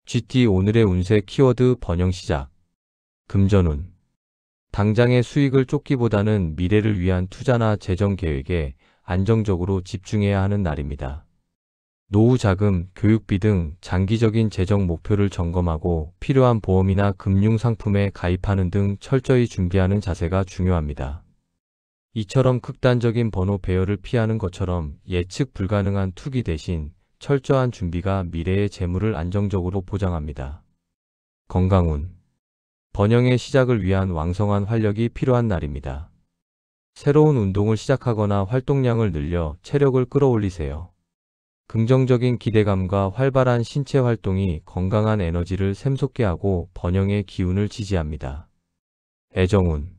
GT 오늘의 운세 키워드 번영 시작. 금전운. 당장의 수익을 쫓기보다는 미래를 위한 투자나 재정 계획에 안정적으로 집중해야 하는 날입니다. 노후 자금, 교육비 등 장기적인 재정 목표를 점검하고 필요한 보험이나 금융 상품에 가입하는 등 철저히 준비하는 자세가 중요합니다. 이처럼 극단적인 번호 배열을 피하는 것처럼 예측 불가능한 투기 대신 철저한 준비가 미래의 재물을 안정적으로 보장합니다. 건강운. 번영의 시작을 위한 왕성한 활력이 필요한 날입니다. 새로운 운동을 시작하거나 활동량을 늘려 체력을 끌어올리세요. 긍정적인 기대감과 활발한 신체 활동이 건강한 에너지를 샘솟게 하고 번영의 기운을 지지합니다. 애정운.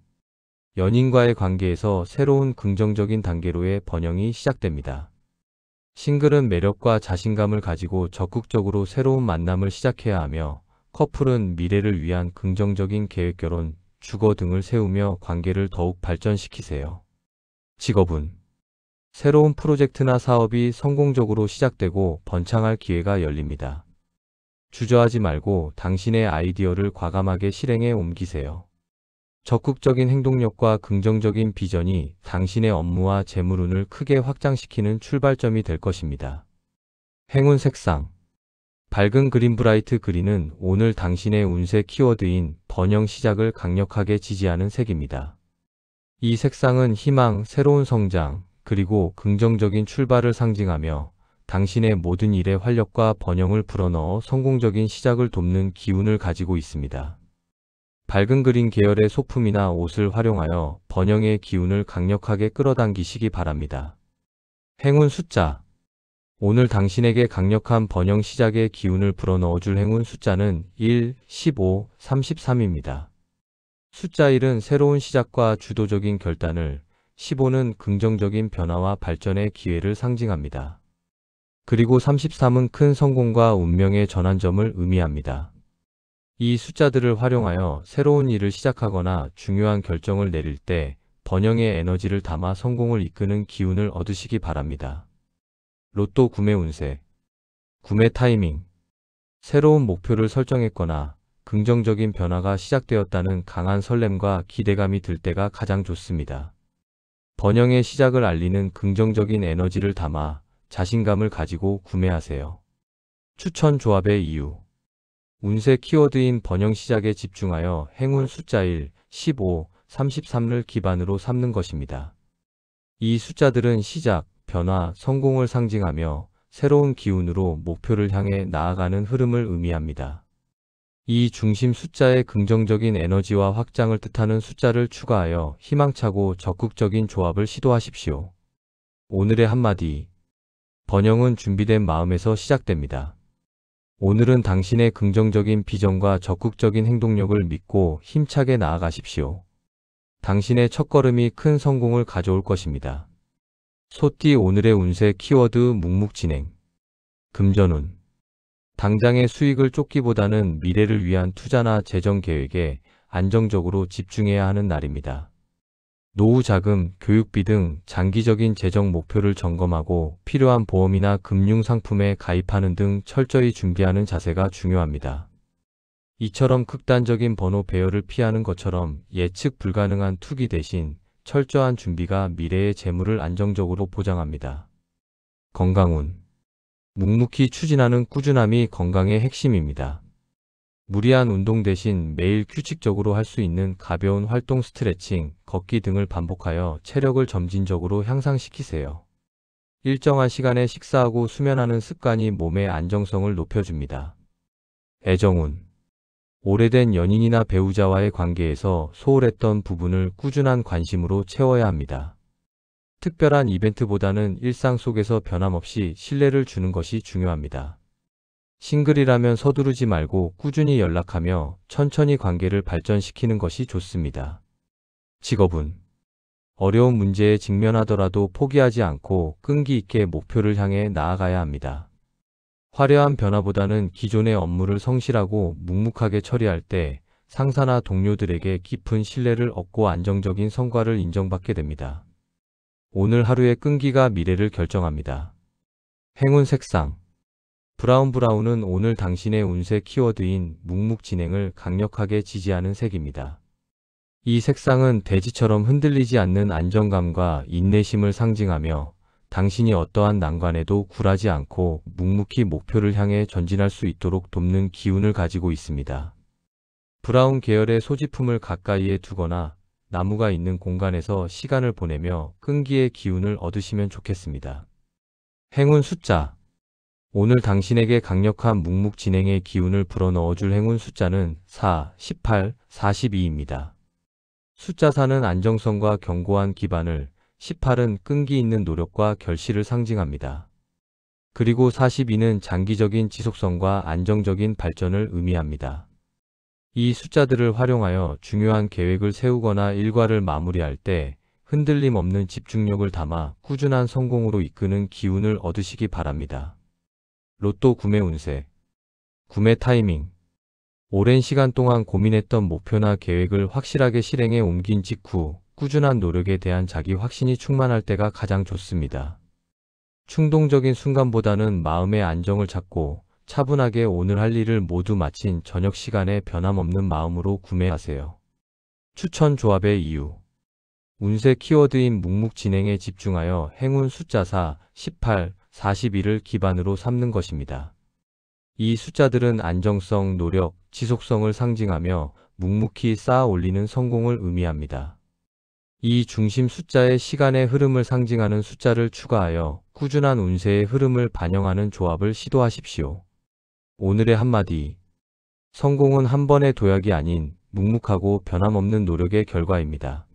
연인과의 관계에서 새로운 긍정적인 단계로의 번영이 시작됩니다. 싱글은 매력과 자신감을 가지고 적극적으로 새로운 만남을 시작해야 하며, 커플은 미래를 위한 긍정적인 계획, 결혼, 주거 등을 세우며 관계를 더욱 발전시키세요. 직업운. 새로운 프로젝트나 사업이 성공적으로 시작되고 번창할 기회가 열립니다. 주저하지 말고 당신의 아이디어를 과감하게 실행에 옮기세요. 적극적인 행동력과 긍정적인 비전이 당신의 업무와 재물운을 크게 확장시키는 출발점이 될 것입니다. 행운 색상. 밝은 그린 브라이트 그린은 오늘 당신의 운세 키워드인 번영 시작을 강력하게 지지하는 색입니다. 이 색상은 희망, 새로운 성장, 그리고 긍정적인 출발을 상징하며 당신의 모든 일에 활력과 번영을 불어넣어 성공적인 시작을 돕는 기운을 가지고 있습니다. 밝은 그린 계열의 소품이나 옷을 활용하여 번영의 기운을 강력하게 끌어당기시기 바랍니다. 행운 숫자. 오늘 당신에게 강력한 번영 시작의 기운을 불어넣어줄 행운 숫자는 1, 15, 33입니다. 숫자 1은 새로운 시작과 주도적인 결단을, 15는 긍정적인 변화와 발전의 기회를 상징합니다. 그리고 33은 큰 성공과 운명의 전환점을 의미합니다. 이 숫자들을 활용하여 새로운 일을 시작하거나 중요한 결정을 내릴 때 번영의 에너지를 담아 성공을 이끄는 기운을 얻으시기 바랍니다. 로또 구매 운세. 구매 타이밍. 새로운 목표를 설정했거나 긍정적인 변화가 시작되었다는 강한 설렘과 기대감이 들 때가 가장 좋습니다. 번영의 시작을 알리는 긍정적인 에너지를 담아 자신감을 가지고 구매하세요. 추천 조합의 이유. 운세 키워드인 번영 시작에 집중하여 행운 숫자 1, 15, 33을 기반으로 삼는 것입니다. 이 숫자들은 시작, 변화, 성공을 상징하며 새로운 기운으로 목표를 향해 나아가는 흐름을 의미합니다. 이 중심 숫자의 긍정적인 에너지와 확장을 뜻하는 숫자를 추가하여 희망차고 적극적인 조합을 시도하십시오. 오늘의 한마디. 번영은 준비된 마음에서 시작됩니다. 오늘은 당신의 긍정적인 비전과 적극적인 행동력을 믿고 힘차게 나아가십시오. 당신의 첫걸음이 큰 성공을 가져올 것입니다. 소띠 오늘의 운세 키워드 묵묵진행. 금전운. 당장의 수익을 쫓기보다는 미래를 위한 투자나 재정 계획에 안정적으로 집중해야 하는 날입니다. 노후 자금, 교육비 등 장기적인 재정 목표를 점검하고 필요한 보험이나 금융 상품에 가입하는 등 철저히 준비하는 자세가 중요합니다. 이처럼 극단적인 번호 배열을 피하는 것처럼 예측 불가능한 투기 대신 철저한 준비가 미래의 재물을 안정적으로 보장합니다. 건강운. 묵묵히 추진하는 꾸준함이 건강의 핵심입니다. 무리한 운동 대신 매일 규칙적으로 할 수 있는 가벼운 활동, 스트레칭, 걷기 등을 반복하여 체력을 점진적으로 향상시키세요. 일정한 시간에 식사하고 수면하는 습관이 몸의 안정성을 높여줍니다. 애정운. 오래된 연인이나 배우자와의 관계에서 소홀했던 부분을 꾸준한 관심으로 채워야 합니다. 특별한 이벤트보다는 일상 속에서 변함없이 신뢰를 주는 것이 중요합니다. 싱글이라면 서두르지 말고 꾸준히 연락하며 천천히 관계를 발전시키는 것이 좋습니다. 직업운. 어려운 문제에 직면하더라도 포기하지 않고 끈기 있게 목표를 향해 나아가야 합니다. 화려한 변화보다는 기존의 업무를 성실하고 묵묵하게 처리할 때 상사나 동료들에게 깊은 신뢰를 얻고 안정적인 성과를 인정받게 됩니다. 오늘 하루의 끈기가 미래를 결정합니다. 행운 색상. 브라운은 오늘 당신의 운세 키워드인 묵묵진행을 강력하게 지지하는 색입니다. 이 색상은 대지처럼 흔들리지 않는 안정감과 인내심을 상징하며 당신이 어떠한 난관에도 굴하지 않고 묵묵히 목표를 향해 전진할 수 있도록 돕는 기운을 가지고 있습니다. 브라운 계열의 소지품을 가까이에 두거나 나무가 있는 공간에서 시간을 보내며 끈기의 기운을 얻으시면 좋겠습니다. 행운 숫자. 오늘 당신에게 강력한 묵묵진행의 기운을 불어넣어줄 행운 숫자는 4, 18, 42입니다. 숫자 4는 안정성과 견고한 기반을, 18은 끈기 있는 노력과 결실을 상징합니다. 그리고 42는 장기적인 지속성과 안정적인 발전을 의미합니다. 이 숫자들을 활용하여 중요한 계획을 세우거나 일과를 마무리할 때 흔들림 없는 집중력을 담아 꾸준한 성공으로 이끄는 기운을 얻으시기 바랍니다. 로또 구매 운세. 구매 타이밍. 오랜 시간 동안 고민했던 목표나 계획을 확실하게 실행에 옮긴 직후 꾸준한 노력에 대한 자기 확신이 충만할 때가 가장 좋습니다. 충동적인 순간보다는 마음의 안정을 찾고 차분하게 오늘 할 일을 모두 마친 저녁 시간에 변함없는 마음으로 구매하세요. 추천 조합의 이유. 운세 키워드인 묵묵진행에 집중하여 행운 숫자 4, 18, 42를 기반으로 삼는 것입니다. 이 숫자들은 안정성, 노력, 지속성을 상징하며 묵묵히 쌓아 올리는 성공을 의미합니다. 이 중심 숫자의 시간의 흐름을 상징하는 숫자를 추가하여 꾸준한 운세의 흐름을 반영하는 조합을 시도하십시오. 오늘의 한마디. 성공은 한 번의 도약이 아닌 묵묵하고 변함없는 노력의 결과입니다.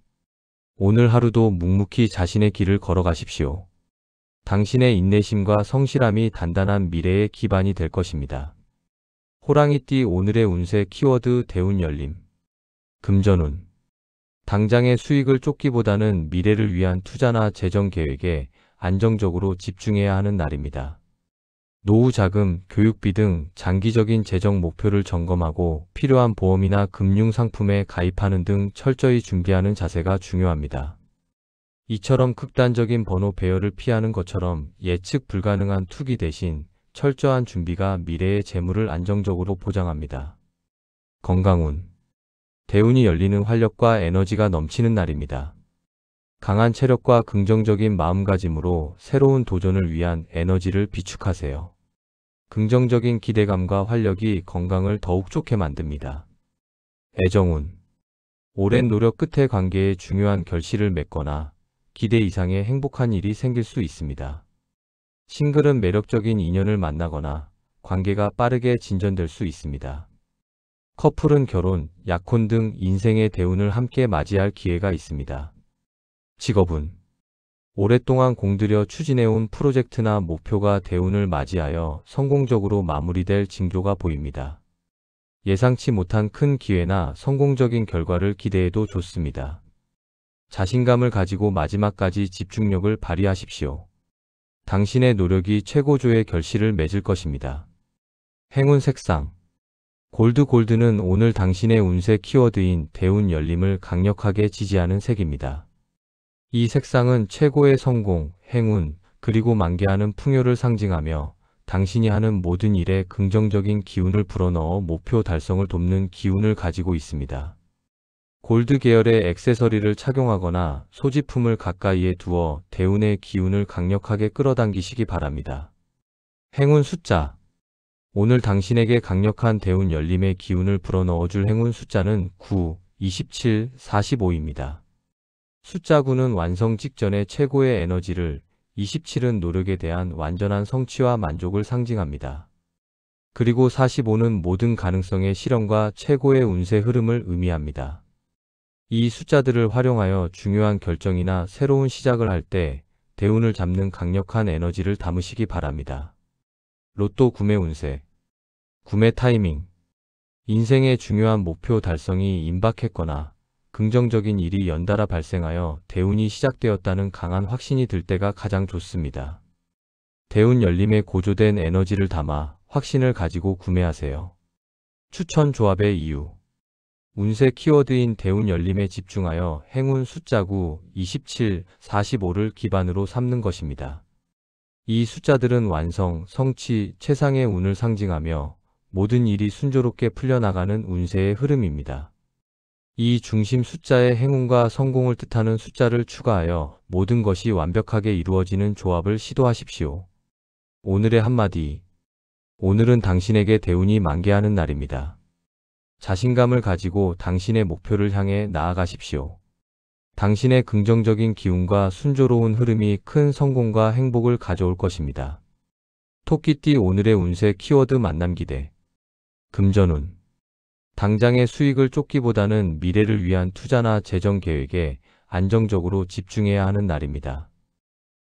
오늘 하루도 묵묵히 자신의 길을 걸어가십시오. 당신의 인내심과 성실함이 단단한 미래의 기반이 될 것입니다. 호랑이띠 오늘의 운세 키워드 대운 열림. 금전운. 당장의 수익을 쫓기보다는 미래를 위한 투자나 재정 계획에 안정적으로 집중해야 하는 날입니다. 노후 자금, 교육비 등 장기적인 재정 목표를 점검하고 필요한 보험이나 금융 상품에 가입하는 등 철저히 준비하는 자세가 중요합니다. 이처럼 극단적인 번호 배열을 피하는 것처럼 예측 불가능한 투기 대신 철저한 준비가 미래의 재물을 안정적으로 보장합니다. 건강운. 대운이 열리는 활력과 에너지가 넘치는 날입니다. 강한 체력과 긍정적인 마음가짐으로 새로운 도전을 위한 에너지를 비축하세요. 긍정적인 기대감과 활력이 건강을 더욱 좋게 만듭니다. 애정운. 오랜 노력 끝에 관계에 중요한 결실을 맺거나 기대 이상의 행복한 일이 생길 수 있습니다. 싱글은 매력적인 인연을 만나거나 관계가 빠르게 진전될 수 있습니다. 커플은 결혼, 약혼 등 인생의 대운을 함께 맞이할 기회가 있습니다. 직업운. 오랫동안 공들여 추진해온 프로젝트나 목표가 대운을 맞이하여 성공적으로 마무리될 징조가 보입니다. 예상치 못한 큰 기회나 성공적인 결과를 기대해도 좋습니다. 자신감을 가지고 마지막까지 집중력을 발휘하십시오. 당신의 노력이 최고조의 결실을 맺을 것입니다. 행운 색상. 골드는 오늘 당신의 운세 키워드인 대운 열림을 강력하게 지지하는 색입니다. 이 색상은 최고의 성공, 행운, 그리고 만개하는 풍요를 상징하며 당신이 하는 모든 일에 긍정적인 기운을 불어넣어 목표 달성을 돕는 기운을 가지고 있습니다. 골드 계열의 액세서리를 착용하거나 소지품을 가까이에 두어 대운의 기운을 강력하게 끌어당기시기 바랍니다. 행운 숫자. 오늘 당신에게 강력한 대운 열림의 기운을 불어넣어줄 행운 숫자는 9, 27, 45입니다. 숫자 9는 완성 직전의 최고의 에너지를, 27은 노력에 대한 완전한 성취와 만족을 상징합니다. 그리고 45는 모든 가능성의 실현과 최고의 운세 흐름을 의미합니다. 이 숫자들을 활용하여 중요한 결정이나 새로운 시작을 할 때 대운을 잡는 강력한 에너지를 담으시기 바랍니다. 로또 구매 운세. 구매 타이밍. 인생의 중요한 목표 달성이 임박했거나 긍정적인 일이 연달아 발생하여 대운이 시작되었다는 강한 확신이 들 때가 가장 좋습니다. 대운 열림에 고조된 에너지를 담아 확신을 가지고 구매하세요. 추천 조합의 이유. 운세 키워드인 대운 열림에 집중하여 행운 숫자 9, 27, 45를 기반으로 삼는 것입니다. 이 숫자들은 완성, 성취, 최상의 운을 상징하며 모든 일이 순조롭게 풀려나가는 운세의 흐름입니다. 이 중심 숫자에 행운과 성공을 뜻하는 숫자를 추가하여 모든 것이 완벽하게 이루어지는 조합을 시도하십시오. 오늘의 한마디. 오늘은 당신에게 대운이 만개하는 날입니다. 자신감을 가지고 당신의 목표를 향해 나아가십시오. 당신의 긍정적인 기운과 순조로운 흐름이 큰 성공과 행복을 가져올 것입니다. 토끼띠 오늘의 운세 키워드 만남 기대. 금전운. 당장의 수익을 쫓기보다는 미래를 위한 투자나 재정 계획에 안정적으로 집중해야 하는 날입니다.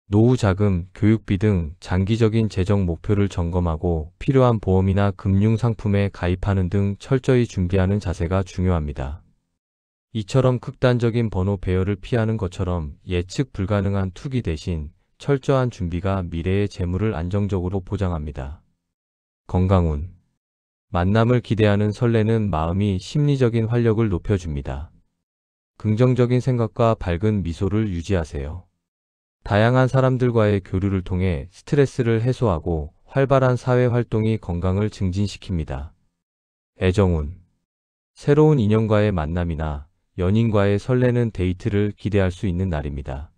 노후 자금, 교육비 등 장기적인 재정 목표를 점검하고 필요한 보험이나 금융 상품에 가입하는 등 철저히 준비하는 자세가 중요합니다. 이처럼 극단적인 번호 배열을 피하는 것처럼 예측 불가능한 투기 대신 철저한 준비가 미래의 재물을 안정적으로 보장합니다. 건강운. 만남을 기대하는 설레는 마음이 심리적인 활력을 높여줍니다. 긍정적인 생각과 밝은 미소를 유지하세요. 다양한 사람들과의 교류를 통해 스트레스를 해소하고 활발한 사회 활동이 건강을 증진시킵니다. 애정운. 새로운 인연과의 만남이나 연인과의 설레는 데이트를 기대할 수 있는 날입니다.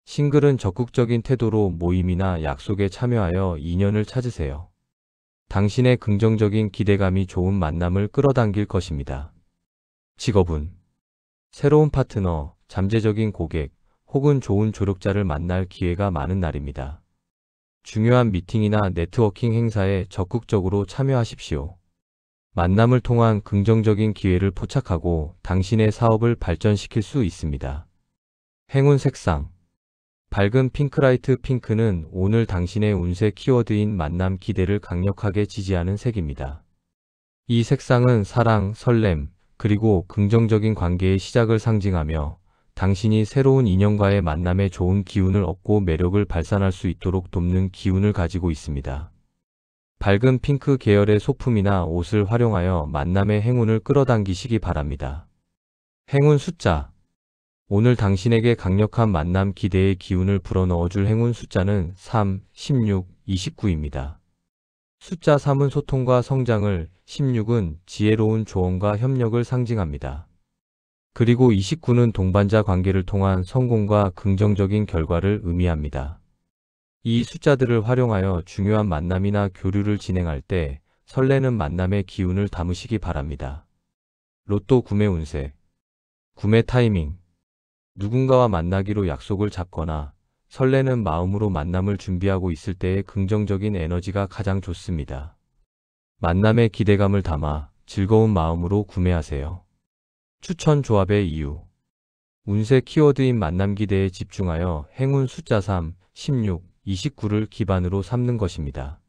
싱글은 적극적인 태도로 모임이나 약속에 참여하여 인연을 찾으세요. 당신의 긍정적인 기대감이 좋은 만남을 끌어당길 것입니다. 직업운. 새로운 파트너, 잠재적인 고객, 혹은 좋은 조력자를 만날 기회가 많은 날입니다. 중요한 미팅이나 네트워킹 행사에 적극적으로 참여하십시오. 만남을 통한 긍정적인 기회를 포착하고 당신의 사업을 발전시킬 수 있습니다. 행운 색상. 밝은 핑크라이트 핑크는 오늘 당신의 운세 키워드인 만남 기대를 강력하게 지지하는 색입니다. 이 색상은 사랑, 설렘, 그리고 긍정적인 관계의 시작을 상징하며 당신이 새로운 인연과의 만남에 좋은 기운을 얻고 매력을 발산할 수 있도록 돕는 기운을 가지고 있습니다. 밝은 핑크 계열의 소품이나 옷을 활용하여 만남의 행운을 끌어당기시기 바랍니다. 행운 숫자. 오늘 당신에게 강력한 만남 기대의 기운을 불어넣어줄 행운 숫자는 3, 16, 29입니다. 숫자 3은 소통과 성장을, 16은 지혜로운 조언과 협력을 상징합니다. 그리고 29는 동반자 관계를 통한 성공과 긍정적인 결과를 의미합니다. 이 숫자들을 활용하여 중요한 만남이나 교류를 진행할 때 설레는 만남의 기운을 담으시기 바랍니다. 로또 구매 운세. 구매 타이밍. 누군가와 만나기로 약속을 잡거나 설레는 마음으로 만남을 준비하고 있을 때의 긍정적인 에너지가 가장 좋습니다. 만남의 기대감을 담아 즐거운 마음으로 구매하세요. 추천 조합의 이유. 운세 키워드인 만남 기대에 집중하여 행운 숫자 3, 16, 29를 기반으로 삼는 것입니다.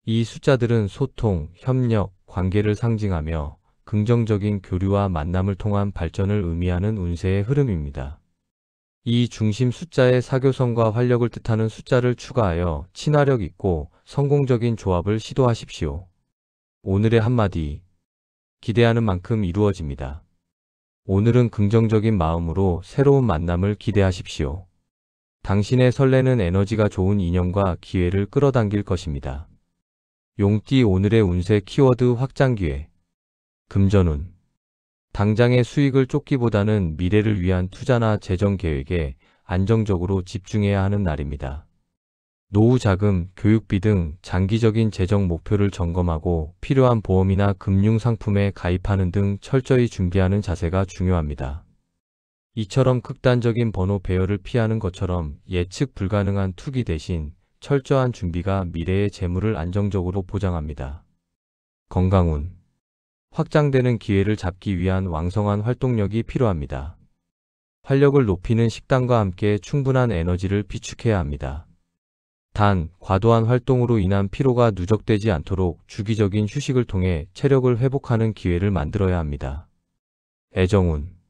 이 숫자들은 소통, 협력, 관계를 상징하며 긍정적인 교류와 만남을 통한 발전을 의미하는 운세의 흐름입니다. 이 중심 숫자에 사교성과 활력을 뜻하는 숫자를 추가하여 친화력 있고 성공적인 조합을 시도하십시오. 오늘의 한마디. 기대하는 만큼 이루어집니다. 오늘은 긍정적인 마음으로 새로운 만남을 기대하십시오. 당신의 설레는 에너지가 좋은 인연과 기회를 끌어당길 것입니다. 용띠 오늘의 운세 키워드 확장 기회. 금전운. 당장의 수익을 쫓기보다는 미래를 위한 투자나 재정 계획에 안정적으로 집중해야 하는 날입니다. 노후 자금, 교육비 등 장기적인 재정 목표를 점검하고 필요한 보험이나 금융 상품에 가입하는 등 철저히 준비하는 자세가 중요합니다. 이처럼 극단적인 번호 배열을 피하는 것처럼 예측 불가능한 투기 대신 철저한 준비가 미래의 재물을 안정적으로 보장합니다. 건강운. 확장되는 기회를 잡기 위한 왕성한 활동력이 필요합니다. 활력을 높이는 식단과 함께 충분한 에너지를 비축해야 합니다. 단, 과도한 활동으로 인한 피로가 누적되지 않도록 주기적인 휴식을 통해 체력을 회복하는 기회를 만들어야 합니다. 애정운.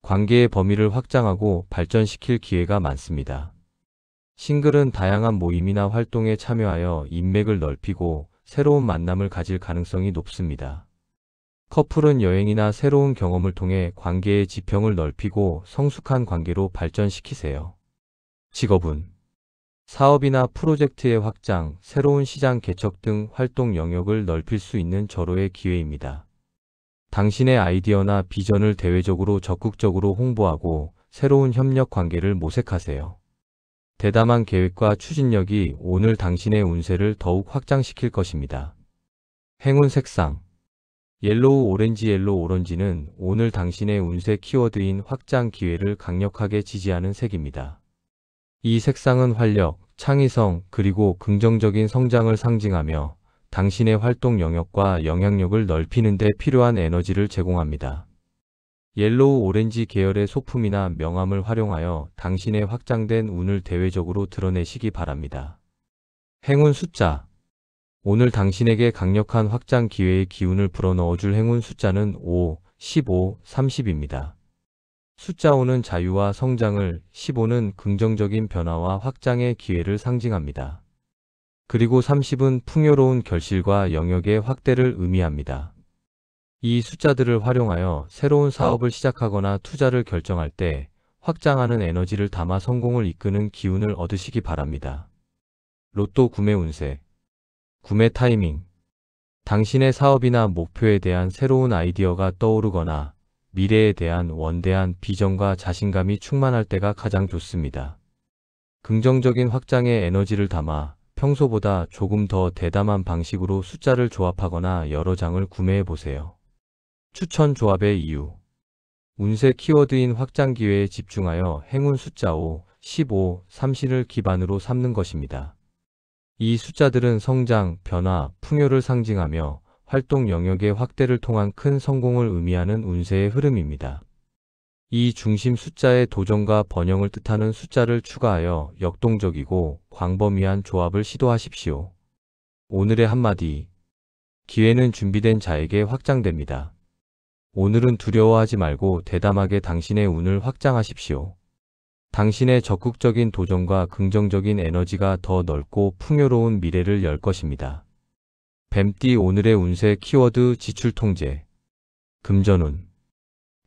관계의 범위를 확장하고 발전시킬 기회가 많습니다. 싱글은 다양한 모임이나 활동에 참여하여 인맥을 넓히고 새로운 만남을 가질 가능성이 높습니다. 커플은 여행이나 새로운 경험을 통해 관계의 지평을 넓히고 성숙한 관계로 발전시키세요. 직업운. 사업이나 프로젝트의 확장, 새로운 시장 개척 등 활동 영역을 넓힐 수 있는 절호의 기회입니다. 당신의 아이디어나 비전을 대외적으로 적극적으로 홍보하고 새로운 협력 관계를 모색하세요. 대담한 계획과 추진력이 오늘 당신의 운세를 더욱 확장시킬 것입니다. 행운 색상 옐로우 오렌지 옐로우 오렌지는 오늘 당신의 운세 키워드인 확장 기회를 강력하게 지지하는 색입니다. 이 색상은 활력, 창의성, 그리고 긍정적인 성장을 상징하며 당신의 활동 영역과 영향력을 넓히는 데 필요한 에너지를 제공합니다. 옐로우 오렌지 계열의 소품이나 명암을 활용하여 당신의 확장된 운을 대외적으로 드러내시기 바랍니다. 행운 숫자 오늘 당신에게 강력한 확장 기회의 기운을 불어넣어줄 행운 숫자는 5, 15, 30입니다. 숫자 5는 자유와 성장을, 15는 긍정적인 변화와 확장의 기회를 상징합니다. 그리고 30은 풍요로운 결실과 영역의 확대를 의미합니다. 이 숫자들을 활용하여 새로운 사업을 시작하거나 투자를 결정할 때 확장하는 에너지를 담아 성공을 이끄는 기운을 얻으시기 바랍니다. 로또 구매 운세 구매 타이밍 당신의 사업이나 목표에 대한 새로운 아이디어가 떠오르거나 미래에 대한 원대한 비전과 자신감이 충만할 때가 가장 좋습니다. 긍정적인 확장의 에너지를 담아 평소보다 조금 더 대담한 방식으로 숫자를 조합하거나 여러 장을 구매해 보세요. 추천 조합의 이유 운세 키워드인 확장 기회에 집중하여 행운 숫자 5, 15, 30을 기반으로 삼는 것입니다. 이 숫자들은 성장, 변화, 풍요를 상징하며 활동 영역의 확대를 통한 큰 성공을 의미하는 운세의 흐름입니다. 이 중심 숫자에 도전과 번영을 뜻하는 숫자를 추가하여 역동적이고 광범위한 조합을 시도하십시오. 오늘의 한마디 기회는 준비된 자에게 확장됩니다. 오늘은 두려워하지 말고 대담하게 당신의 운을 확장하십시오. 당신의 적극적인 도전과 긍정적인 에너지가 더 넓고 풍요로운 미래를 열 것입니다. 뱀띠 오늘의 운세 키워드 지출 통제 금전운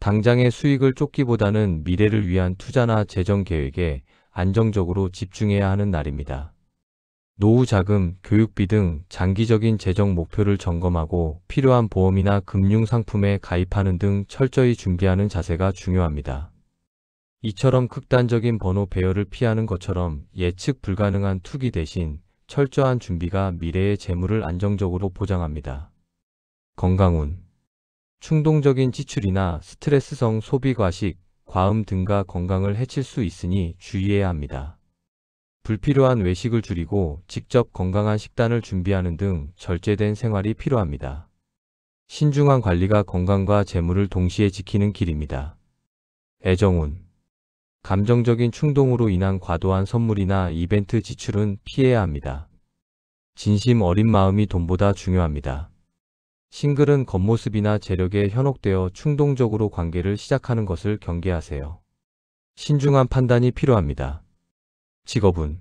당장의 수익을 쫓기보다는 미래를 위한 투자나 재정 계획에 안정적으로 집중해야 하는 날입니다. 노후 자금, 교육비 등 장기적인 재정 목표를 점검하고 필요한 보험이나 금융 상품에 가입하는 등 철저히 준비하는 자세가 중요합니다. 이처럼 극단적인 번호 배열을 피하는 것처럼 예측 불가능한 투기 대신 철저한 준비가 미래의 재물을 안정적으로 보장합니다. 건강운 충동적인 지출이나 스트레스성 소비 과식, 과음 등과 건강을 해칠 수 있으니 주의해야 합니다. 불필요한 외식을 줄이고 직접 건강한 식단을 준비하는 등 절제된 생활이 필요합니다. 신중한 관리가 건강과 재물을 동시에 지키는 길입니다. 애정운 감정적인 충동으로 인한 과도한 선물이나 이벤트 지출은 피해야 합니다. 진심 어린 마음이 돈보다 중요합니다. 싱글은 겉모습이나 재력에 현혹되어 충동적으로 관계를 시작하는 것을 경계하세요. 신중한 판단이 필요합니다. 직업운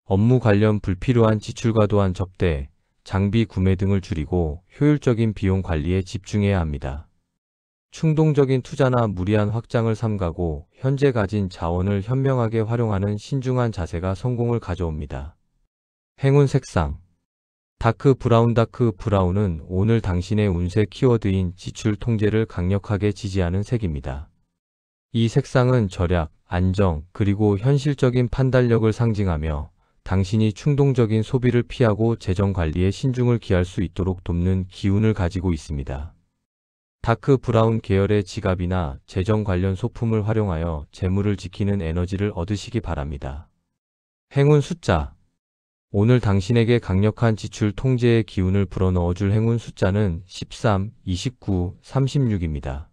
업무 관련 불필요한 지출 과도한 접대, 장비 구매 등을 줄이고 효율적인 비용 관리에 집중해야 합니다. 충동적인 투자나 무리한 확장을 삼가고 현재 가진 자원을 현명하게 활용하는 신중한 자세가 성공을 가져옵니다. 행운 색상 다크 브라운은 오늘 당신의 운세 키워드인 지출 통제를 강력하게 지지하는 색입니다. 이 색상은 절약, 안정, 그리고 현실적인 판단력을 상징하며 당신이 충동적인 소비를 피하고 재정 관리에 신중을 기할 수 있도록 돕는 기운을 가지고 있습니다. 다크 브라운 계열의 지갑이나 재정 관련 소품을 활용하여 재물을 지키는 에너지를 얻으시기 바랍니다. 행운 숫자 오늘 당신에게 강력한 지출 통제의 기운을 불어넣어줄 행운 숫자는 13, 29, 36입니다.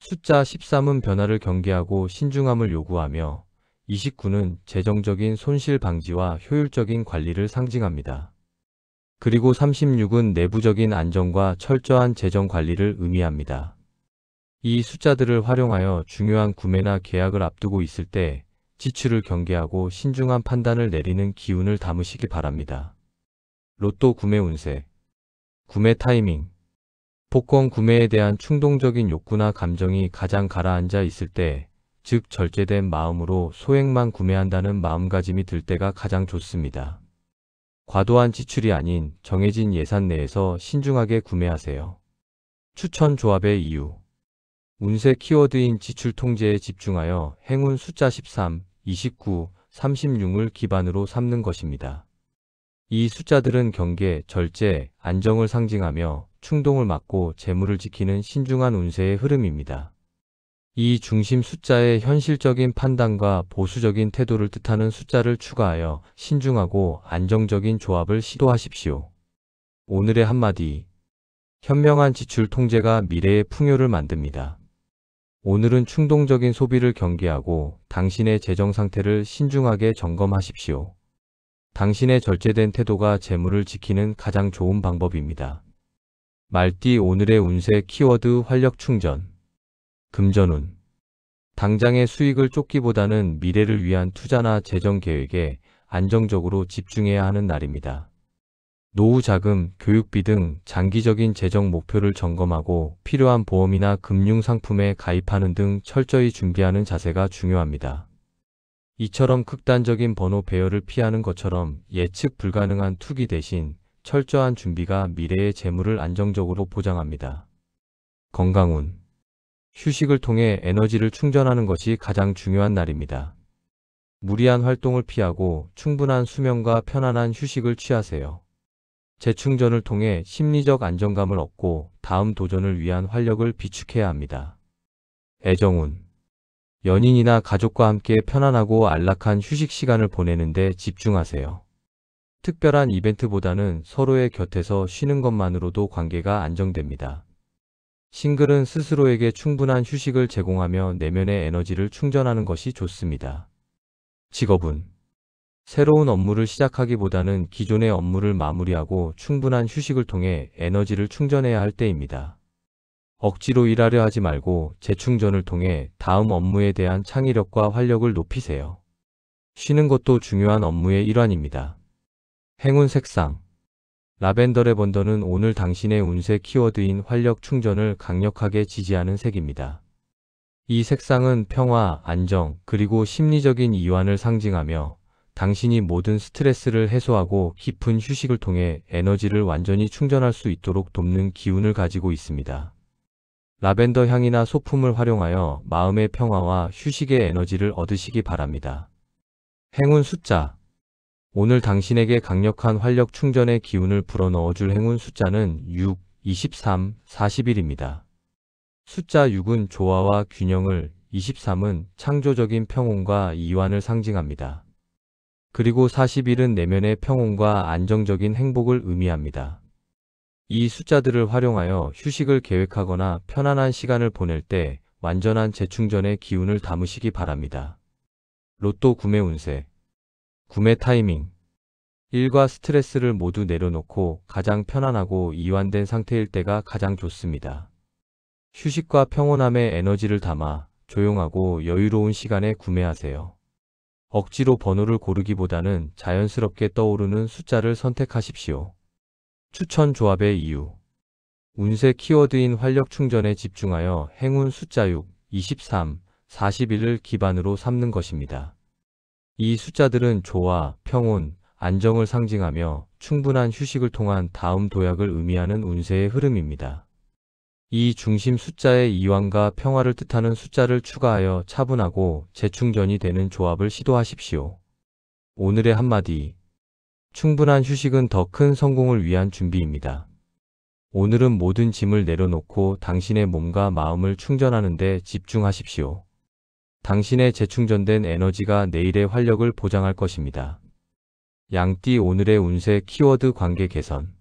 숫자 13은 변화를 경계하고 신중함을 요구하며 29는 재정적인 손실 방지와 효율적인 관리를 상징합니다. 그리고 36은 내부적인 안정과 철저한 재정 관리를 의미합니다. 이 숫자들을 활용하여 중요한 구매나 계약을 앞두고 있을 때 지출을 경계하고 신중한 판단을 내리는 기운을 담으시기 바랍니다. 로또 구매 운세 구매 타이밍 복권 구매에 대한 충동적인 욕구나 감정이 가장 가라앉아 있을 때 즉 절제된 마음으로 소액만 구매한다는 마음가짐이 들 때가 가장 좋습니다. 과도한 지출이 아닌 정해진 예산 내에서 신중하게 구매하세요. 추천 조합의 이유. 운세 키워드인 지출 통제에 집중하여 행운 숫자 13, 29, 36을 기반으로 삼는 것입니다. 이 숫자들은 경계, 절제, 안정을 상징하며 충동을 막고 재물을 지키는 신중한 운세의 흐름입니다. 이 중심 숫자에 현실적인 판단과 보수적인 태도를 뜻하는 숫자를 추가하여 신중하고 안정적인 조합을 시도하십시오. 오늘의 한마디. 현명한 지출 통제가 미래의 풍요를 만듭니다. 오늘은 충동적인 소비를 경계하고 당신의 재정 상태를 신중하게 점검하십시오. 당신의 절제된 태도가 재물을 지키는 가장 좋은 방법입니다. 말띠 오늘의 운세 키워드 활력 충전. 금전운. 당장의 수익을 쫓기보다는 미래를 위한 투자나 재정 계획에 안정적으로 집중해야 하는 날입니다. 노후 자금, 교육비 등 장기적인 재정 목표를 점검하고 필요한 보험이나 금융 상품에 가입하는 등 철저히 준비하는 자세가 중요합니다. 이처럼 극단적인 번호 배열을 피하는 것처럼 예측 불가능한 투기 대신 철저한 준비가 미래의 재물을 안정적으로 보장합니다. 건강운. 휴식을 통해 에너지를 충전하는 것이 가장 중요한 날입니다. 무리한 활동을 피하고 충분한 수면과 편안한 휴식을 취하세요. 재충전을 통해 심리적 안정감을 얻고 다음 도전을 위한 활력을 비축해야 합니다. 애정운. 연인이나 가족과 함께 편안하고 안락한 휴식 시간을 보내는 데 집중하세요. 특별한 이벤트보다는 서로의 곁에서 쉬는 것만으로도 관계가 안정됩니다. 싱글은 스스로에게 충분한 휴식을 제공하며 내면의 에너지를 충전하는 것이 좋습니다. 직업운. 새로운 업무를 시작하기보다는 기존의 업무를 마무리하고 충분한 휴식을 통해 에너지를 충전해야 할 때입니다. 억지로 일하려 하지 말고 재충전을 통해 다음 업무에 대한 창의력과 활력을 높이세요. 쉬는 것도 중요한 업무의 일환입니다. 행운 색상. 라벤더 레번더는 오늘 당신의 운세 키워드인 활력 충전을 강력하게 지지하는 색입니다. 이 색상은 평화, 안정, 그리고 심리적인 이완을 상징하며 당신이 모든 스트레스를 해소하고 깊은 휴식을 통해 에너지를 완전히 충전할 수 있도록 돕는 기운을 가지고 있습니다. 라벤더 향이나 소품을 활용하여 마음의 평화와 휴식의 에너지를 얻으시기 바랍니다. 행운 숫자. 오늘 당신에게 강력한 활력 충전의 기운을 불어넣어줄 행운 숫자는 6, 23, 41입니다. 숫자 6은 조화와 균형을, 23은 창조적인 평온과 이완을 상징합니다. 그리고 41은 내면의 평온과 안정적인 행복을 의미합니다. 이 숫자들을 활용하여 휴식을 계획하거나 편안한 시간을 보낼 때 완전한 재충전의 기운을 담으시기 바랍니다. 로또 구매 운세. 구매 타이밍. 일과 스트레스를 모두 내려놓고 가장 편안하고 이완된 상태일 때가 가장 좋습니다. 휴식과 평온함에 에너지를 담아 조용하고 여유로운 시간에 구매하세요. 억지로 번호를 고르기보다는 자연스럽게 떠오르는 숫자를 선택하십시오. 추천 조합의 이유. 운세 키워드인 활력 충전에 집중하여 행운 숫자 6, 23, 41을 기반으로 삼는 것입니다. 이 숫자들은 조화, 평온, 안정을 상징하며 충분한 휴식을 통한 다음 도약을 의미하는 운세의 흐름입니다. 이 중심 숫자의 이완과 평화를 뜻하는 숫자를 추가하여 차분하고 재충전이 되는 조합을 시도하십시오. 오늘의 한마디. 충분한 휴식은 더 큰 성공을 위한 준비입니다. 오늘은 모든 짐을 내려놓고 당신의 몸과 마음을 충전하는 데 집중하십시오. 당신의 재충전된 에너지가 내일의 활력을 보장할 것입니다. 양띠 오늘의 운세 키워드 관계 개선.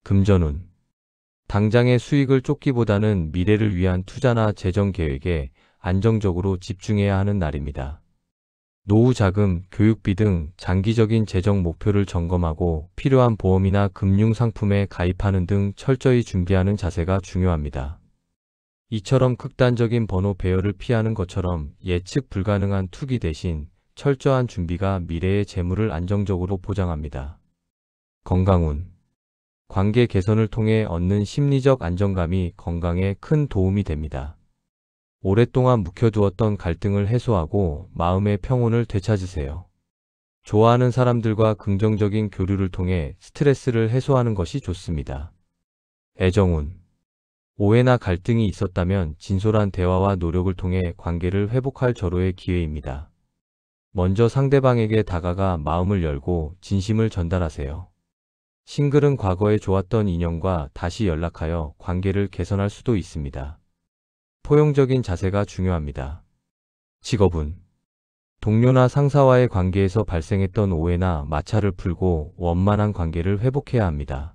금전운. 당장의 수익을 쫓기보다는 미래를 위한 투자나 재정 계획에 안정적으로 집중해야 하는 날입니다. 노후 자금, 교육비 등 장기적인 재정 목표를 점검하고 필요한 보험이나 금융 상품에 가입하는 등 철저히 준비하는 자세가 중요합니다. 이처럼 극단적인 번호 배열을 피하는 것처럼 예측 불가능한 투기 대신 철저한 준비가 미래의 재물을 안정적으로 보장합니다. 건강운. 관계 개선을 통해 얻는 심리적 안정감이 건강에 큰 도움이 됩니다. 오랫동안 묵혀두었던 갈등을 해소하고 마음의 평온을 되찾으세요. 좋아하는 사람들과 긍정적인 교류를 통해 스트레스를 해소하는 것이 좋습니다. 애정운. 오해나 갈등이 있었다면 진솔한 대화와 노력을 통해 관계를 회복할 절호의 기회입니다. 먼저 상대방에게 다가가 마음을 열고 진심을 전달하세요. 싱글은 과거에 좋았던 인연과 다시 연락하여 관계를 개선할 수도 있습니다. 포용적인 자세가 중요합니다. 직업은 동료나 상사와의 관계에서 발생했던 오해나 마찰을 풀고 원만한 관계를 회복해야 합니다.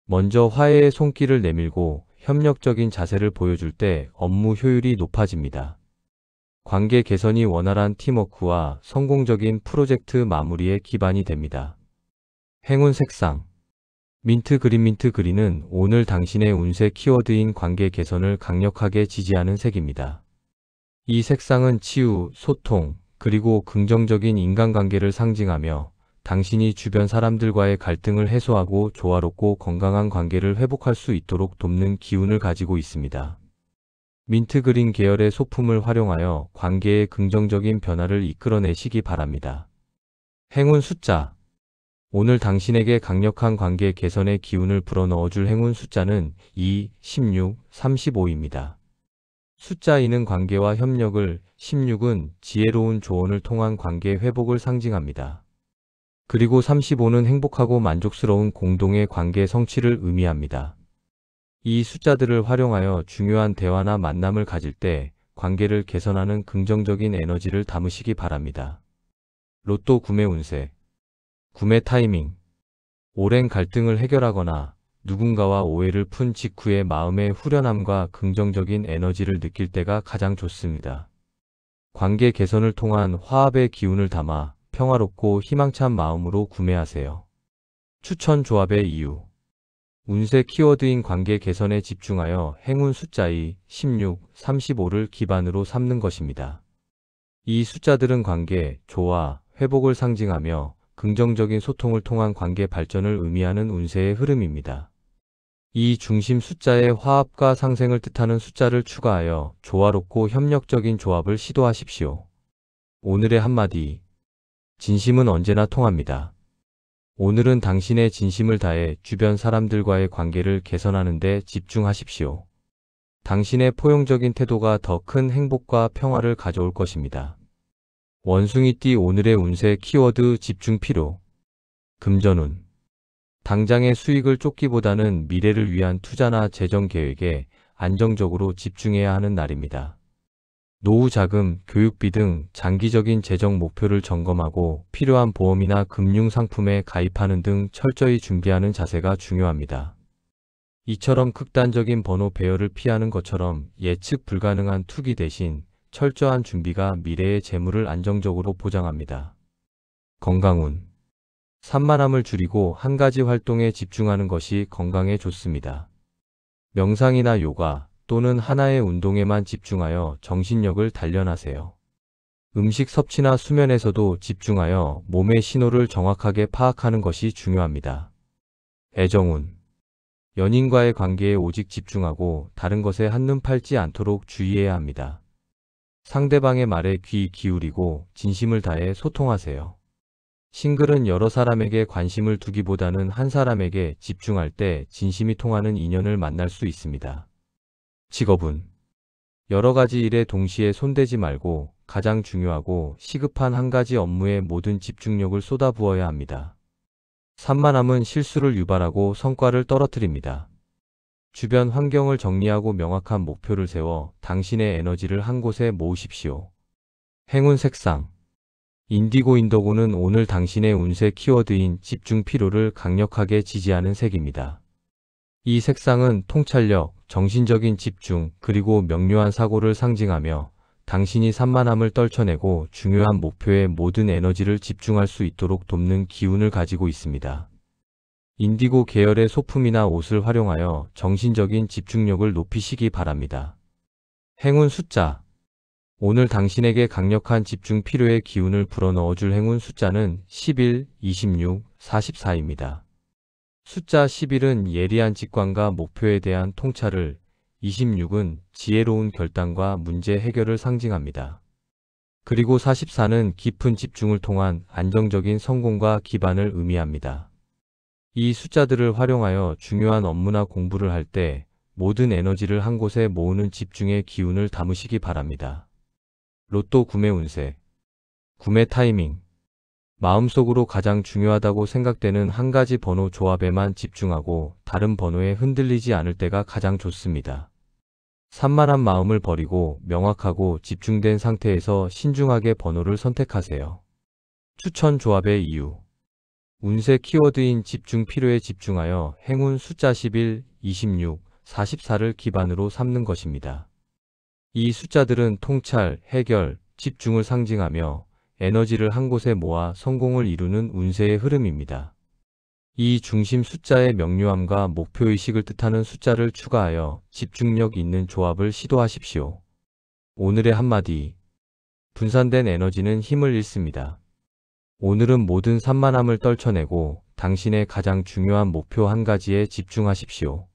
먼저 화해의 손길을 내밀고 협력적인 자세를 보여줄 때 업무 효율이 높아집니다. 관계 개선이 원활한 팀워크와 성공적인 프로젝트 마무리의 기반이 됩니다. 행운 색상 민트 그린은 오늘 당신의 운세 키워드인 관계 개선을 강력하게 지지하는 색입니다. 이 색상은 치유, 소통, 그리고 긍정적인 인간관계를 상징하며 당신이 주변 사람들과의 갈등을 해소하고 조화롭고 건강한 관계를 회복할 수 있도록 돕는 기운을 가지고 있습니다. 민트 그린 계열의 소품을 활용하여 관계의 긍정적인 변화를 이끌어내시기 바랍니다. 행운 숫자 오늘 당신에게 강력한 관계 개선의 기운을 불어넣어줄 행운 숫자는 2, 16, 35입니다. 숫자 2는 관계와 협력을, 16은 지혜로운 조언을 통한 관계 회복을 상징합니다. 그리고 35는 행복하고 만족스러운 공동의 관계 성취를 의미합니다. 이 숫자들을 활용하여 중요한 대화나 만남을 가질 때 관계를 개선하는 긍정적인 에너지를 담으시기 바랍니다. 로또 구매 운세 구매 타이밍 오랜 갈등을 해결하거나 누군가와 오해를 푼 직후에 마음의 후련함과 긍정적인 에너지를 느낄 때가 가장 좋습니다. 관계 개선을 통한 화합의 기운을 담아 평화롭고 희망찬 마음으로 구매하세요. 추천 조합의 이유 운세 키워드인 관계 개선에 집중하여 행운 숫자 2, 16, 35를 기반으로 삼는 것입니다. 이 숫자들은 관계, 조화, 회복을 상징하며 긍정적인 소통을 통한 관계 발전을 의미하는 운세의 흐름입니다. 이 중심 숫자의 화합과 상생을 뜻하는 숫자를 추가하여 조화롭고 협력적인 조합을 시도하십시오. 오늘의 한마디 진심은 언제나 통합니다. 오늘은 당신의 진심을 다해 주변 사람들과의 관계를 개선하는 데 집중하십시오. 당신의 포용적인 태도가 더 큰 행복과 평화를 가져올 것입니다. 원숭이띠 오늘의 운세 키워드 집중 필요 금전운 당장의 수익을 쫓기보다는 미래를 위한 투자나 재정 계획에 안정적으로 집중해야 하는 날입니다. 노후 자금, 교육비 등 장기적인 재정 목표를 점검하고 필요한 보험이나 금융 상품에 가입하는 등 철저히 준비하는 자세가 중요합니다. 이처럼 극단적인 번호 배열을 피하는 것처럼 예측 불가능한 투기 대신 철저한 준비가 미래의 재물을 안정적으로 보장합니다. 건강운 산만함을 줄이고 한 가지 활동에 집중하는 것이 건강에 좋습니다. 명상이나 요가 또는 하나의 운동에만 집중하여 정신력을 단련하세요. 음식 섭취나 수면에서도 집중하여 몸의 신호를 정확하게 파악하는 것이 중요합니다. 애정운 연인과의 관계에 오직 집중하고 다른 것에 한눈 팔지 않도록 주의해야 합니다. 상대방의 말에 귀 기울이고 진심을 다해 소통하세요. 싱글은 여러 사람에게 관심을 두기보다는 한 사람에게 집중할 때 진심이 통하는 인연을 만날 수 있습니다. 직업은 여러 가지 일에 동시에 손대지 말고 가장 중요하고 시급한 한 가지 업무에 모든 집중력을 쏟아부어야 합니다. 산만함은 실수를 유발하고 성과를 떨어뜨립니다. 주변 환경을 정리하고 명확한 목표를 세워 당신의 에너지를 한 곳에 모으십시오. 행운 색상 인디고 인더고는 오늘 당신의 운세 키워드인 집중 피로를 강력하게 지지하는 색입니다. 이 색상은 통찰력, 정신적인 집중, 그리고 명료한 사고를 상징하며 당신이 산만함을 떨쳐내고 중요한 목표에 모든 에너지를 집중할 수 있도록 돕는 기운을 가지고 있습니다. 인디고 계열의 소품이나 옷을 활용하여 정신적인 집중력을 높이시기 바랍니다. 행운 숫자 오늘 당신에게 강력한 집중 필요의 기운을 불어넣어줄 행운 숫자는 11, 26, 44입니다. 숫자 11은 예리한 직관과 목표에 대한 통찰을, 26은 지혜로운 결단과 문제 해결을 상징합니다. 그리고 44는 깊은 집중을 통한 안정적인 성공과 기반을 의미합니다. 이 숫자들을 활용하여 중요한 업무나 공부를 할 때 모든 에너지를 한 곳에 모으는 집중의 기운을 담으시기 바랍니다. 로또 구매 운세, 구매 타이밍. 마음속으로 가장 중요하다고 생각되는 한 가지 번호 조합에만 집중하고 다른 번호에 흔들리지 않을 때가 가장 좋습니다. 산만한 마음을 버리고 명확하고 집중된 상태에서 신중하게 번호를 선택하세요. 추천 조합의 이유. 운세 키워드인 집중 필요에 집중하여 행운 숫자 11, 26, 44를 기반으로 삼는 것입니다. 이 숫자들은 통찰, 해결, 집중을 상징하며 에너지를 한 곳에 모아 성공을 이루는 운세의 흐름입니다. 이 중심 숫자의 명료함과 목표의식을 뜻하는 숫자를 추가하여 집중력 있는 조합을 시도하십시오. 오늘의 한마디. 분산된 에너지는 힘을 잃습니다. 오늘은 모든 산만함을 떨쳐내고 당신의 가장 중요한 목표 한 가지에 집중하십시오.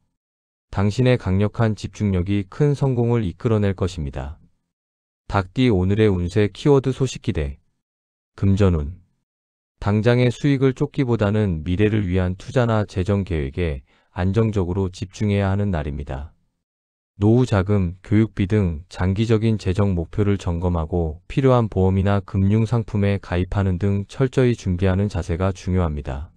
당신의 강력한 집중력이 큰 성공을 이끌어낼 것입니다. 닭띠 오늘의 운세 키워드 소식 기대. 금전운. 당장의 수익을 쫓기보다는 미래를 위한 투자나 재정 계획에 안정적으로 집중해야 하는 날입니다. 노후 자금, 교육비 등 장기적인 재정 목표를 점검하고 필요한 보험이나 금융 상품에 가입하는 등 철저히 준비하는 자세가 중요합니다.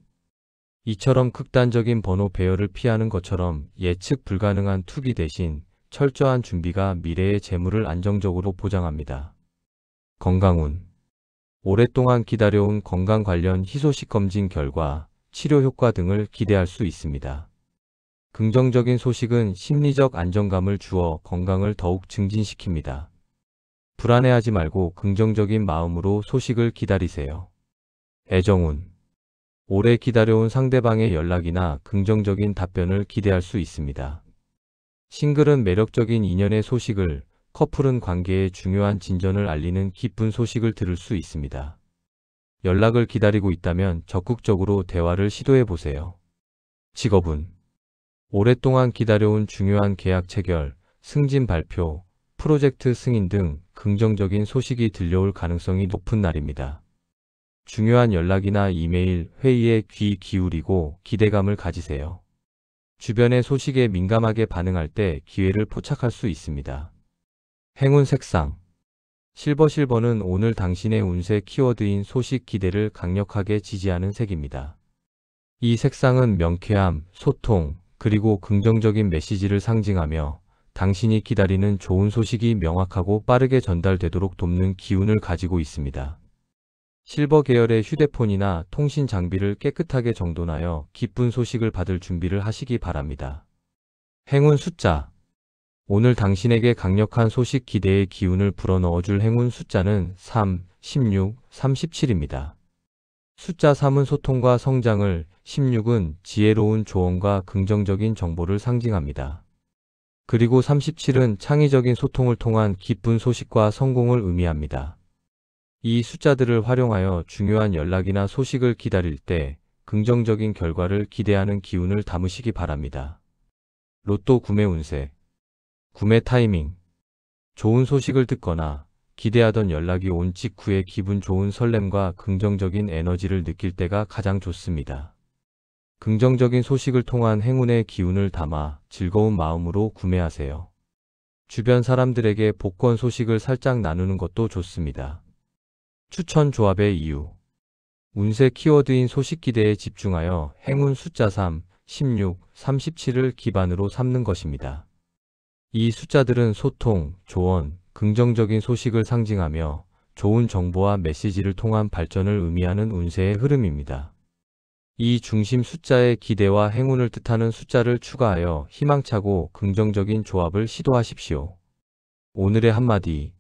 이처럼 극단적인 번호 배열을 피하는 것처럼 예측 불가능한 투기 대신 철저한 준비가 미래의 재물을 안정적으로 보장합니다. 건강운. 오랫동안 기다려온 건강 관련 희소식 검진 결과, 치료 효과 등을 기대할 수 있습니다. 긍정적인 소식은 심리적 안정감을 주어 건강을 더욱 증진시킵니다. 불안해하지 말고 긍정적인 마음으로 소식을 기다리세요. 애정운. 오래 기다려온 상대방의 연락이나 긍정적인 답변을 기대할 수 있습니다. 싱글은 매력적인 인연의 소식을, 커플은 관계의 중요한 진전을 알리는 기쁜 소식을 들을 수 있습니다. 연락을 기다리고 있다면 적극적으로 대화를 시도해 보세요. 직업운. 오랫동안 기다려온 중요한 계약 체결, 승진 발표, 프로젝트 승인 등 긍정적인 소식이 들려올 가능성이 높은 날입니다. 중요한 연락이나 이메일, 회의에 귀 기울이고 기대감을 가지세요. 주변의 소식에 민감하게 반응할 때 기회를 포착할 수 있습니다. 행운 색상. 실버는 오늘 당신의 운세 키워드인 소식 기대를 강력하게 지지하는 색입니다. 이 색상은 명쾌함, 소통, 그리고 긍정적인 메시지를 상징하며 당신이 기다리는 좋은 소식이 명확하고 빠르게 전달되도록 돕는 기운을 가지고 있습니다. 실버 계열의 휴대폰이나 통신 장비를 깨끗하게 정돈하여 기쁜 소식을 받을 준비를 하시기 바랍니다. 행운 숫자. 오늘 당신에게 강력한 소식 기대의 기운을 불어넣어줄 행운 숫자는 3, 16, 37입니다. 숫자 3은 소통과 성장을, 16은 지혜로운 조언과 긍정적인 정보를 상징합니다. 그리고 37은 창의적인 소통을 통한 기쁜 소식과 성공을 의미합니다. 이 숫자들을 활용하여 중요한 연락이나 소식을 기다릴 때 긍정적인 결과를 기대하는 기운을 담으시기 바랍니다. 로또 구매 운세. 구매 타이밍. 좋은 소식을 듣거나 기대하던 연락이 온 직후에 기분 좋은 설렘과 긍정적인 에너지를 느낄 때가 가장 좋습니다. 긍정적인 소식을 통한 행운의 기운을 담아 즐거운 마음으로 구매하세요. 주변 사람들에게 복권 소식을 살짝 나누는 것도 좋습니다. 추천 조합의 이유. 운세 키워드인 소식 기대에 집중하여 행운 숫자 3, 16, 37을 기반으로 삼는 것입니다. 이 숫자들은 소통, 조언, 긍정적인 소식을 상징하며 좋은 정보와 메시지를 통한 발전을 의미하는 운세의 흐름입니다. 이 중심 숫자의 기대와 행운을 뜻하는 숫자를 추가하여 희망차고 긍정적인 조합을 시도하십시오. 오늘의 한마디.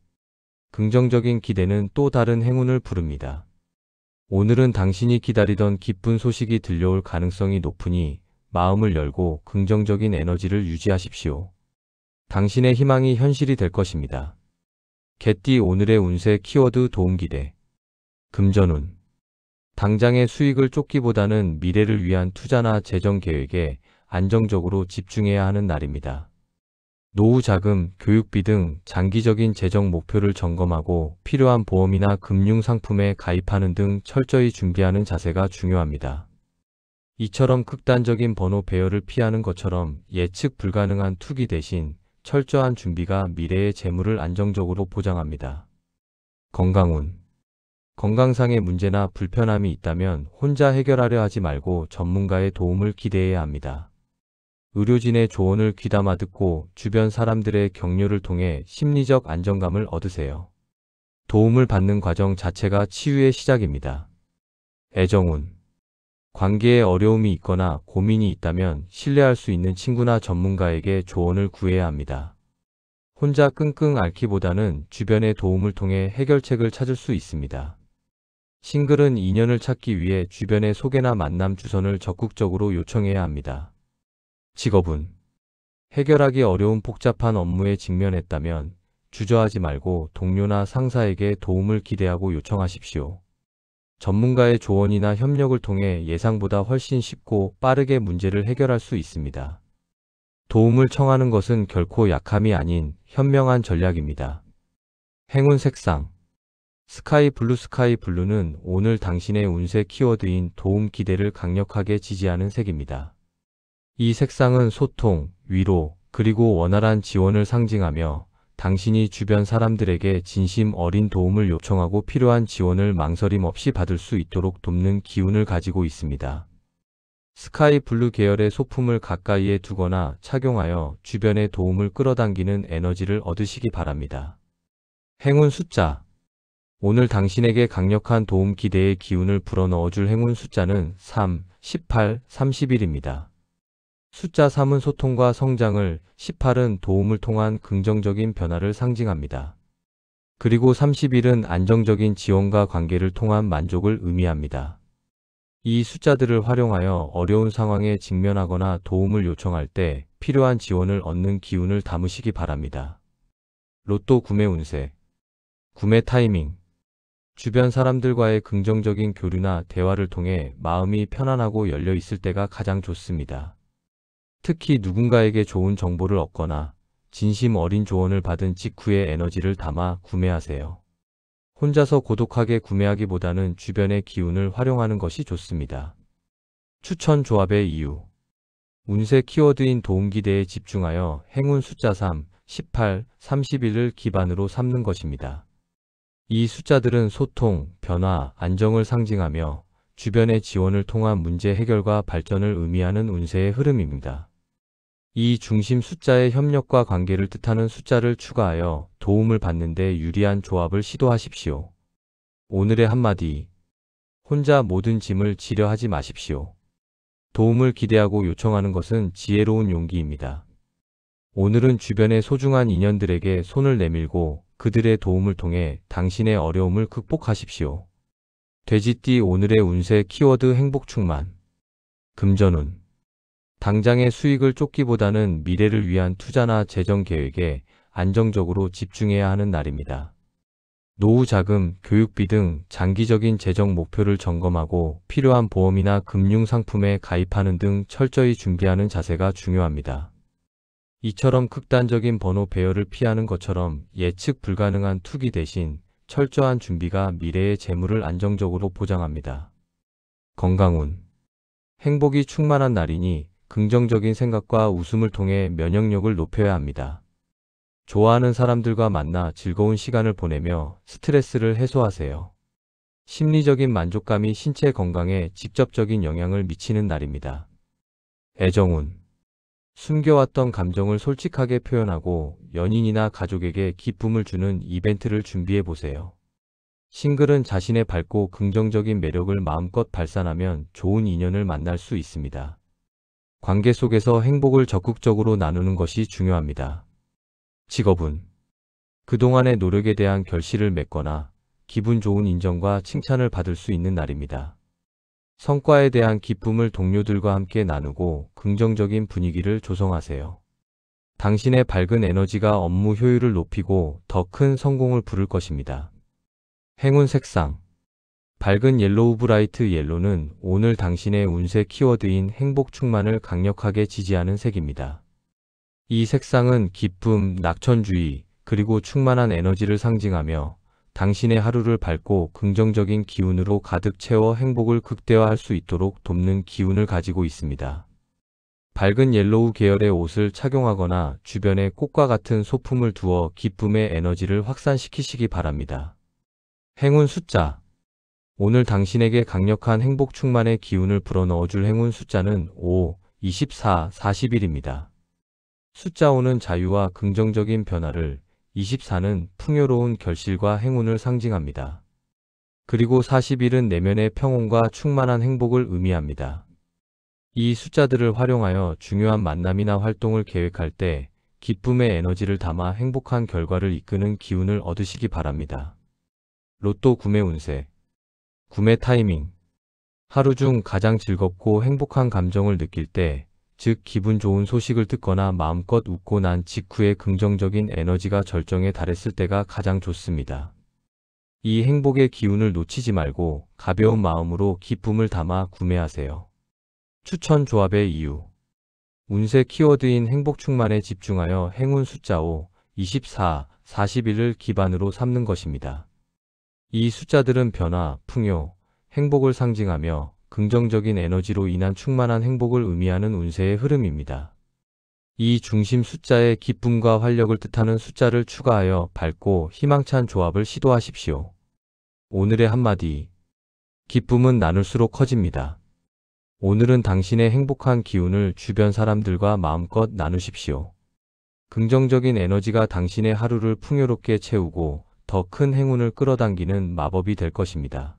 긍정적인 기대는 또 다른 행운을 부릅니다. 오늘은 당신이 기다리던 기쁜 소식이 들려올 가능성이 높으니 마음을 열고 긍정적인 에너지를 유지하십시오. 당신의 희망이 현실이 될 것입니다. 개띠 오늘의 운세 키워드 도움기대. 금전운. 당장의 수익을 쫓기보다는 미래를 위한 투자나 재정 계획에 안정적으로 집중해야 하는 날입니다. 노후 자금, 교육비 등 장기적인 재정 목표를 점검하고 필요한 보험이나 금융 상품에 가입하는 등 철저히 준비하는 자세가 중요합니다. 이처럼 극단적인 번호 배열을 피하는 것처럼 예측 불가능한 투기 대신 철저한 준비가 미래의 재물을 안정적으로 보장합니다. 건강운. 건강상의 문제나 불편함이 있다면 혼자 해결하려 하지 말고 전문가의 도움을 기대해야 합니다. 의료진의 조언을 귀담아 듣고 주변 사람들의 격려를 통해 심리적 안정감을 얻으세요. 도움을 받는 과정 자체가 치유의 시작입니다. 애정운. 관계에 어려움이 있거나 고민이 있다면 신뢰할 수 있는 친구나 전문가에게 조언을 구해야 합니다. 혼자 끙끙 앓기보다는 주변의 도움을 통해 해결책을 찾을 수 있습니다. 싱글은 인연을 찾기 위해 주변의 소개나 만남 주선을 적극적으로 요청해야 합니다. 직업운. 해결하기 어려운 복잡한 업무에 직면했다면 주저하지 말고 동료나 상사에게 도움을 기대하고 요청하십시오. 전문가의 조언이나 협력을 통해 예상보다 훨씬 쉽고 빠르게 문제를 해결할 수 있습니다. 도움을 청하는 것은 결코 약함이 아닌 현명한 전략입니다. 행운 색상. 스카이블루는 오늘 당신의 운세 키워드인 도움 기대를 강력하게 지지하는 색입니다. 이 색상은 소통, 위로, 그리고 원활한 지원을 상징하며 당신이 주변 사람들에게 진심 어린 도움을 요청하고 필요한 지원을 망설임 없이 받을 수 있도록 돕는 기운을 가지고 있습니다. 스카이 블루 계열의 소품을 가까이에 두거나 착용하여 주변의 도움을 끌어당기는 에너지를 얻으시기 바랍니다. 행운 숫자. 오늘 당신에게 강력한 도움 기대의 기운을 불어넣어줄 행운 숫자는 3, 18, 31입니다. 숫자 3은 소통과 성장을, 18은 도움을 통한 긍정적인 변화를 상징합니다. 그리고 31은 안정적인 지원과 관계를 통한 만족을 의미합니다. 이 숫자들을 활용하여 어려운 상황에 직면하거나 도움을 요청할 때 필요한 지원을 얻는 기운을 담으시기 바랍니다. 로또 구매 운세. 구매 타이밍. 주변 사람들과의 긍정적인 교류나 대화를 통해 마음이 편안하고 열려 있을 때가 가장 좋습니다. 특히 누군가에게 좋은 정보를 얻거나 진심 어린 조언을 받은 직후의 에너지를 담아 구매하세요. 혼자서 고독하게 구매하기보다는 주변의 기운을 활용하는 것이 좋습니다. 추천 조합의 이유. 운세 키워드인 도움 기대에 집중하여 행운 숫자 3, 18, 31을 기반으로 삼는 것입니다. 이 숫자들은 소통, 변화, 안정을 상징하며 주변의 지원을 통한 문제 해결과 발전을 의미하는 운세의 흐름입니다. 이 중심 숫자의 협력과 관계를 뜻하는 숫자를 추가하여 도움을 받는 데 유리한 조합을 시도하십시오. 오늘의 한마디. 혼자 모든 짐을 지려 하지 마십시오. 도움을 기대하고 요청하는 것은 지혜로운 용기입니다. 오늘은 주변의 소중한 인연들에게 손을 내밀고 그들의 도움을 통해 당신의 어려움을 극복하십시오. 돼지띠 오늘의 운세 키워드 행복 충만. 금전운. 당장의 수익을 쫓기보다는 미래를 위한 투자나 재정 계획에 안정적으로 집중해야 하는 날입니다. 노후 자금, 교육비 등 장기적인 재정 목표를 점검하고 필요한 보험이나 금융 상품에 가입하는 등 철저히 준비하는 자세가 중요합니다. 이처럼 극단적인 번호 배열을 피하는 것처럼 예측 불가능한 투기 대신 철저한 준비가 미래의 재물을 안정적으로 보장합니다. 건강운. 행복이 충만한 날이니 긍정적인 생각과 웃음을 통해 면역력을 높여야 합니다. 좋아하는 사람들과 만나 즐거운 시간을 보내며 스트레스를 해소하세요. 심리적인 만족감이 신체 건강에 직접적인 영향을 미치는 날입니다. 애정운. 숨겨왔던 감정을 솔직하게 표현하고 연인이나 가족에게 기쁨을 주는 이벤트를 준비해 보세요. 싱글은 자신의 밝고 긍정적인 매력을 마음껏 발산하면 좋은 인연을 만날 수 있습니다. 관계 속에서 행복을 적극적으로 나누는 것이 중요합니다. 직업운. 그동안의 노력에 대한 결실을 맺거나 기분 좋은 인정과 칭찬을 받을 수 있는 날입니다. 성과에 대한 기쁨을 동료들과 함께 나누고 긍정적인 분위기를 조성하세요. 당신의 밝은 에너지가 업무 효율을 높이고 더 큰 성공을 부를 것입니다. 행운 색상. 밝은 옐로우 브라이트 옐로는 오늘 당신의 운세 키워드인 행복 충만을 강력하게 지지하는 색입니다. 이 색상은 기쁨, 낙천주의, 그리고 충만한 에너지를 상징하며 당신의 하루를 밝고 긍정적인 기운으로 가득 채워 행복을 극대화할 수 있도록 돕는 기운을 가지고 있습니다. 밝은 옐로우 계열의 옷을 착용하거나 주변에 꽃과 같은 소품을 두어 기쁨의 에너지를 확산시키시기 바랍니다. 행운 숫자. 오늘 당신에게 강력한 행복 충만의 기운을 불어넣어줄 행운 숫자는 5, 24, 41입니다. 숫자 5는 자유와 긍정적인 변화를, 24는 풍요로운 결실과 행운을 상징합니다. 그리고 41은 내면의 평온과 충만한 행복을 의미합니다. 이 숫자들을 활용하여 중요한 만남이나 활동을 계획할 때 기쁨의 에너지를 담아 행복한 결과를 이끄는 기운을 얻으시기 바랍니다. 로또 구매 운세. 구매 타이밍. 하루 중 가장 즐겁고 행복한 감정을 느낄 때, 즉 기분 좋은 소식을 듣거나 마음껏 웃고 난 직후에 긍정적인 에너지가 절정에 달했을 때가 가장 좋습니다. 이 행복의 기운을 놓치지 말고 가벼운 마음으로 기쁨을 담아 구매하세요. 추천 조합의 이유. 운세 키워드인 행복 충만에 집중하여 행운 숫자 5, 24, 41을 기반으로 삼는 것입니다. 이 숫자들은 변화, 풍요, 행복을 상징하며 긍정적인 에너지로 인한 충만한 행복을 의미하는 운세의 흐름입니다. 이 중심 숫자에 기쁨과 활력을 뜻하는 숫자를 추가하여 밝고 희망찬 조합을 시도하십시오. 오늘의 한마디. 기쁨은 나눌수록 커집니다. 오늘은 당신의 행복한 기운을 주변 사람들과 마음껏 나누십시오. 긍정적인 에너지가 당신의 하루를 풍요롭게 채우고 더 큰 행운을 끌어당기는 마법이 될 것입니다.